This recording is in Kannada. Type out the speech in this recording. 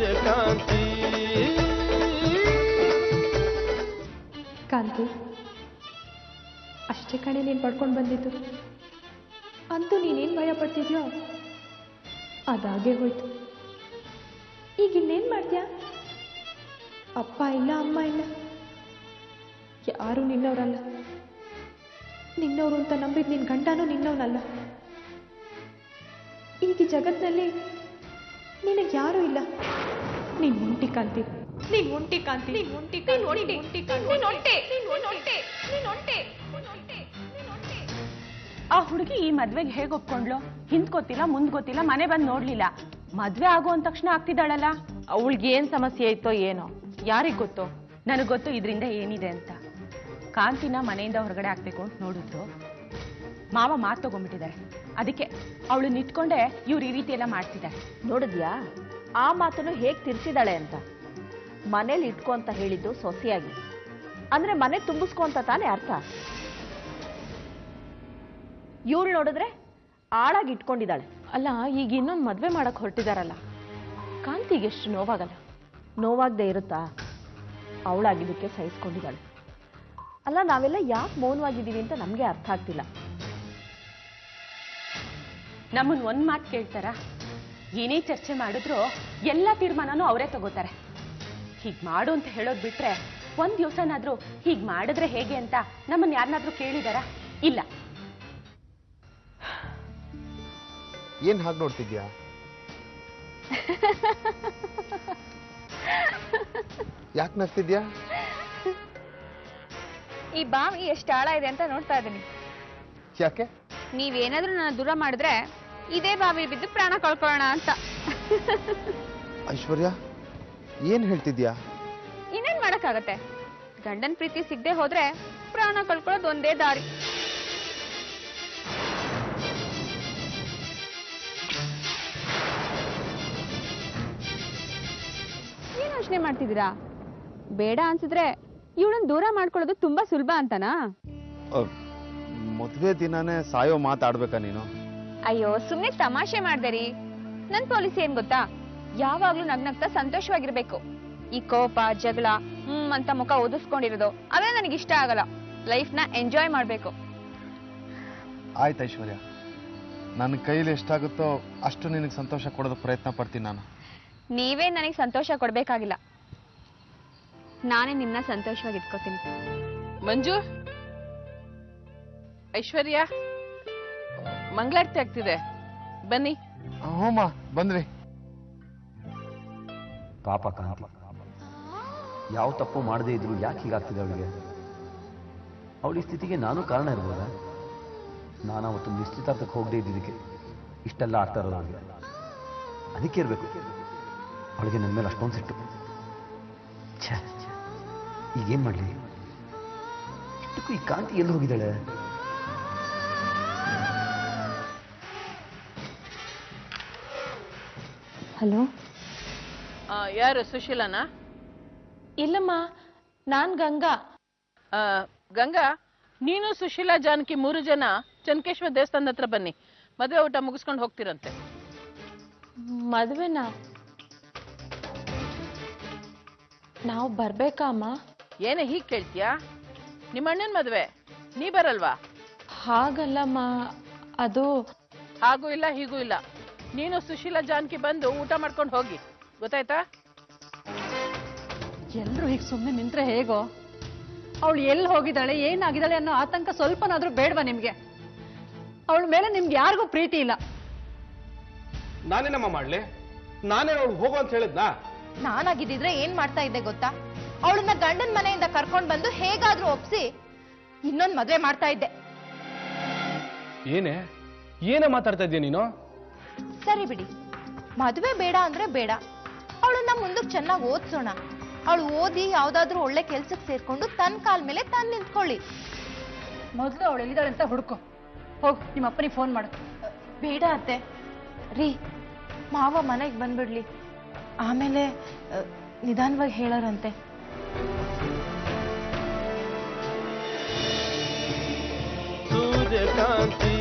ಸೂರ್ಯಕಾಂತಿ ಕಾಂತಿ ಅಷ್ಟೇ ಕಣೆ ನೀನು ಪಡ್ಕೊಂಡು ಬಂದಿದ್ದು. ಅಂತೂ ನೀನೇನು ಭಯ ಪಡ್ತಿದ್ಯೋ ಅದಾಗೆ ಹೋಯ್ತು. ಈಗ ಇನ್ನೇನು ಮಾಡ್ತೀಯಾ? ಅಪ್ಪ ಇಲ್ಲ, ಅಮ್ಮ ಇಲ್ಲ, ಯಾರೂ ನಿನ್ನವರಲ್ಲ. ನಿನ್ನವರು ಅಂತ ನಂಬಿದ ನಿನ್ನ ಗಂಡನೂ ನಿನ್ನವನಲ್ಲ. ಈಗ ಜಗತ್ತಿನಲ್ಲಿ ನಿನಗೆ ಯಾರೂ ಇಲ್ಲ. ನೀನು ಒಂಟಿ ಕಾಂತಿ, ನೀನು ಒಂಟಿ ಕಾಂತಿ, ನೀನು ಒಂಟಿ ಕಾಂತಿ, ಒಂಟಿ ಕಾಂತಿ, ಆ ಹುಡುಗಿ ಈ ಮದ್ವೆಗೆ ಹೇಗೆ ಒಪ್ಕೊಂಡ್ಲು? ಹಿಂದ್ ಗೊತ್ತಿಲ್ಲ, ಮುಂದ್ ಗೊತ್ತಿಲ್ಲ, ಮನೆ ಬಂದು ನೋಡ್ಲಿಲ್ಲ. ಮದ್ವೆ ಆಗೋ ಅಂದ ತಕ್ಷಣ ಆಗ್ತಿದ್ದಾಳಲ್ಲ. ಅವಳಿಗೆ ಏನ್ ಸಮಸ್ಯೆ ಇತ್ತೋ ಏನೋ, ಯಾರಿಗ್ ಗೊತ್ತು? ನನಗೆ ಗೊತ್ತು ಇದರಿಂದ ಏನಿದೆ ಅಂತ. ಕಾಂತಿನ ಮನೆಯಿಂದ ಹೊರಗಡೆ ಹಾಕ್ಬೇಕು ಅಂತ ನೋಡಿದ್ರು. ಮಾವ ಮಾತು ತಗೊಂಡ್ಬಿಟ್ಟಿದ್ದಾರೆ. ಅದಕ್ಕೆ ಅವಳು ನಿಂತ್ಕೊಂಡೆ ಇವ್ರು ಈ ರೀತಿ ಎಲ್ಲ ಮಾಡ್ತಿದ್ದಾರೆ. ನೋಡಿದ್ಯಾ ಆ ಮಾತನ್ನು ಹೇಗ್ ತಿರ್ಸಿದಾಳೆ ಅಂತ? ಮನೇಲಿ ಇಟ್ಕೊ ಅಂತ ಹೇಳಿದ್ದು ಸೊಸೆಯಾಗಿ, ಅಂದ್ರೆ ಮನೆ ತುಂಬಿಸ್ಕೊ ಅಂತ ತಾನೇ ಅರ್ಥ. ಇವಳು ನೋಡಿದ್ರೆ ಆಳಾಗಿ ಇಟ್ಕೊಂಡಿದ್ದಾಳೆ. ಅಲ್ಲ, ಈಗ ಇನ್ನೊಂದು ಮದ್ವೆ ಮಾಡಕ್ ಹೊರಟಿದಾರಲ್ಲ, ಕಾಂತಿಗೆ ಎಷ್ಟು ನೋವಾಗಲ್ಲ? ನೋವಾಗದೆ ಇರುತ್ತಾ? ಅವಳಾಗಿದ್ದಕ್ಕೆ ಸಹಿಸ್ಕೊಂಡಿದ್ದಾಳೆ. ಅಲ್ಲ, ನಾವೆಲ್ಲ ಯಾಕೆ ಮೌನವಾಗಿದ್ದೀವಿ ಅಂತ ನಮ್ಗೆ ಅರ್ಥ ಆಗ್ತಿಲ್ಲ. ನಮ್ಮನ್ ಒಂದ್ ಮಾತು ಕೇಳ್ತಾರ? ಏನೇ ಚರ್ಚೆ ಮಾಡಿದ್ರು ಎಲ್ಲ ತೀರ್ಮಾನನೂ ಅವರೇ ತಗೋತಾರೆ. ಹೀಗ್ ಮಾಡು ಅಂತ ಹೇಳೋದ್ ಬಿಟ್ರೆ ಒಂದ್ ದಿವಸನಾದ್ರೂ ಹೀಗ್ ಮಾಡಿದ್ರೆ ಹೇಗೆ ಅಂತ ನಮ್ಮನ್ನ ಯಾರನ್ನಾದ್ರೂ ಕೇಳಿದಾರ? ಇಲ್ಲ. ಏನ್ ಹಾಗೆ ನೋಡ್ತಿದ್ಯಾ? ಯಾಕೆ ನಗ್ತಿದ್ಯಾ? ಈ ಬಾವಿ ಎಷ್ಟು ಆಳ ಇದೆ ಅಂತ ನೋಡ್ತಾ ಇದ್ದೀನಿ. ಯಾಕೆ? ನೀವೇನಾದ್ರೂ ನನ್ನ ದೂರ ಮಾಡಿದ್ರೆ ಇದೇ ಬಾವಿ ಬಿದ್ದು ಪ್ರಾಣ ಕಳ್ಕೊಳ್ಳೋಣ ಅಂತ. ಐಶ್ವರ್ಯ, ಏನ್ ಹೇಳ್ತಿದ್ಯಾ? ಇನ್ನೇನ್ ಮಾಡಕ್ಕಾಗತ್ತೆ? ಗಂಡನ್ ಪ್ರೀತಿ ಸಿಗದೆ ಹೋದ್ರೆ ಪ್ರಾಣ ಕಳ್ಕೊಳ್ಳೋದು ಒಂದೇ ದಾರಿ. ಏನ್ ಯೋಚನೆ ಮಾಡ್ತಿದ್ದೀರಾ? ಬೇಡ ಅನ್ಸಿದ್ರೆ ಇವಳನ್ನ ದೂರ ಮಾಡ್ಕೊಳ್ಳೋದು ತುಂಬಾ ಸುಲಭ ಅಂತನಾ? ಮದುವೆ ದಿನಾನೇ ಸಾಯೋ ಮಾತಾಡ್ಬೇಕಾ ನೀನು? ಅಯ್ಯೋ, ಸುಮ್ನೆ ತಮಾಷೆ ಮಾಡ್ದೇರಿ. ನನ್ ಪಾಲಿಸಿ ಏನ್ ಗೊತ್ತಾ? ಯಾವಾಗ್ಲೂ ನಗ್ನಗ್ತಾ ಸಂತೋಷವಾಗಿರ್ಬೇಕು. ಈ ಕೋಪ, ಜಗಳ ಅಂತ ಮುಖ ಓದಿಸ್ಕೊಂಡಿರೋದು ಅವೆಲ್ಲ ನನಗೆ ಇಷ್ಟ ಆಗಲ್ಲ. ಲೈಫ್ ನ ಎಂಜಾಯ್ ಮಾಡ್ಬೇಕು. ಆಯ್ತು ಐಶ್ವರ್ಯ, ನನ್ನ ಕೈಲಿ ಎಷ್ಟಾಗುತ್ತೋ ಅಷ್ಟು ನಿನಗೆ ಸಂತೋಷ ಕೊಡೋದು ಪ್ರಯತ್ನ ಪಡ್ತೀನಿ ನಾನು. ನೀವೇ ನನಗೆ ಸಂತೋಷ ಕೊಡ್ಬೇಕಾಗಿಲ್ಲ, ನಾನೇ ನಿಮ್ನ ಸಂತೋಷವಾಗಿ ಇಟ್ಕೋತೀನಿ. ಮಂಜು, ಐಶ್ವರ್ಯ, ಮಂಗಳಾರತಿ ಆಗ್ತಿದೆ, ಬನ್ನಿ. ಹೋಮ ಬಂದ್ವಿ. ಪಾಪ ಕಾಂತಿ, ಯಾವ ತಪ್ಪು ಮಾಡದೇ ಇದ್ರು ಯಾಕೆ ಹೀಗಾಗ್ತಿದೆ ಅವಳಿಗೆ? ಅವಳಿ ಸ್ಥಿತಿಗೆ ನಾನು ಕಾರಣ ಇರ್ಬೋದಾ? ನಾನು ಅವತ್ತು ನಿಶ್ಚಿತಾರ್ಥಕ್ಕೆ ಹೋಗದೆ ಇದ್ದಿದ್ದಕ್ಕೆ ಇಷ್ಟೆಲ್ಲ ಆಗ್ತಾ ಇರೋದು ಅವಳಿಗೆ. ಅದಕ್ಕೆ ಇರಬೇಕು ಅವಳಿಗೆ ನನ್ನ ಮೇಲೆ ಅಷ್ಟೊಂದು ಸಿಟ್ಟು. ಛೇ, ಈಗೇನು ಮಾಡಲಿ? ಇಷ್ಟಕ್ಕೂ ಈ ಕಾಂತಿ ಎಲ್ಲಿ ಹೋಗಿದ್ದಾಳೆ? ಹಲೋ, ಯಾರು? ಸುಶೀಲನಾ? ಇಲ್ಲಮ್ಮ, ನಾನ್ ಗಂಗಾ. ಗಂಗಾ, ನೀನು ಸುಶೀಲಾ, ಜಾನಕಿ 3 ಜನ ಚನ್ಕೇಶ್ವರ ದೇವಸ್ಥಾನದ ಹತ್ರ ಬನ್ನಿ. ಮದುವೆ ಊಟ ಮುಗಿಸ್ಕೊಂಡು ಹೋಗ್ತಿರಂತೆ. ಮದುವೆನಾ? ನಾವು ಬರ್ಬೇಕಾ ಅಮ್ಮ? ಏನೇ ಹೀಗೆ ಕೇಳ್ತೀಯಾ? ನಿಮ್ಮ ಅಣ್ಣನ ಮದುವೆ, ನೀ ಬರಲ್ವಾ? ಹಾಗಲ್ಲಮ್ಮ, ಅದು ಹಾಗೂ ಇಲ್ಲ ಹೀಗೂ ಇಲ್ಲ. ನೀನು ಸುಶೀಲಾ, ಜಾನಕಿ ಬಂದು ಊಟ ಮಾಡ್ಕೊಂಡು ಹೋಗಿ, ಗೊತ್ತಾಯ್ತಾ? ಎಲ್ರು ಹೀಗೆ ಸುಮ್ಮನೆ ನಿಂತ್ರೆ ಹೇಗೋ? ಅವಳು ಎಲ್ಲಿ ಹೋಗಿದ್ದಾಳೆ, ಏನಾಗಿದ್ದಾಳೆ ಅನ್ನೋ ಆತಂಕ ಸ್ವಲ್ಪನಾದ್ರೂ ಬೇಡವಾ ನಿಮ್ಗೆ? ಅವಳ ಮೇಲೆ ನಿಮ್ಗೆ ಯಾರಿಗೂ ಪ್ರೀತಿ ಇಲ್ಲ. ನಾನೇನಮ್ಮ ಮಾಡ್ಲಿ? ನಾನೇ ಅವಳು ಹೋಗು ಅಂತ ಹೇಳಿದ್ನಾ? ನಾನಾಗಿದ್ದಿದ್ರೆ ಏನ್ ಮಾಡ್ತಾ ಇದ್ದೆ ಗೊತ್ತಾ? ಅವಳನ್ನ ಗಂಡನ ಮನೆಯಿಂದ ಕರ್ಕೊಂಡ್ ಬಂದು ಹೇಗಾದ್ರೂ ಒಪ್ಸಿ ಇನ್ನೊಂದ್ ಮದ್ವೆ ಮಾಡ್ತಾ ಇದ್ದೆ. ಏನೇ ಮಾತಾಡ್ತಾ ಇದ್ದೀಯ ನೀನು? ಸರಿ ಬಿಡಿ, ಮದ್ವೆ ಬೇಡ ಅಂದ್ರೆ ಬೇಡ, ಅವಳನ್ನ ಮುಂದಕ್ಕೆ ಚೆನ್ನಾಗಿ ಓದ್ಸೋಣ. ಅವಳು ಓದಿ ಯಾವ್ದಾದ್ರೂ ಒಳ್ಳೆ ಕೆಲ್ಸಕ್ಕೆ ಸೇರ್ಕೊಂಡು ತನ್ನ ಕಾಲ್ ಮೇಲೆ ತಾನು ನಿಂತ್ಕೊಳ್ಳಿ. ಮೊದಲು ಅವಳು ಎಲ್ಲಿದ್ದಾಳೆ ಅಂತ ಹುಡ್ಕೊ. ಹೋಗ್ ನಿಮ್ಮ ಅಪ್ಪನಿಗೆ ಫೋನ್ ಮಾಡು. ಬೇಡ ಅತ್ತೆ ರೀ, ಮಾವ ಮನೆಗೆ ಬಂದ್ಬಿಡ್ಲಿ, ಆಮೇಲೆ ನಿಧಾನವಾಗಿ ಹೇಳೋರಂತೆ. ಸೂರ್ಯಕಾಂತಿ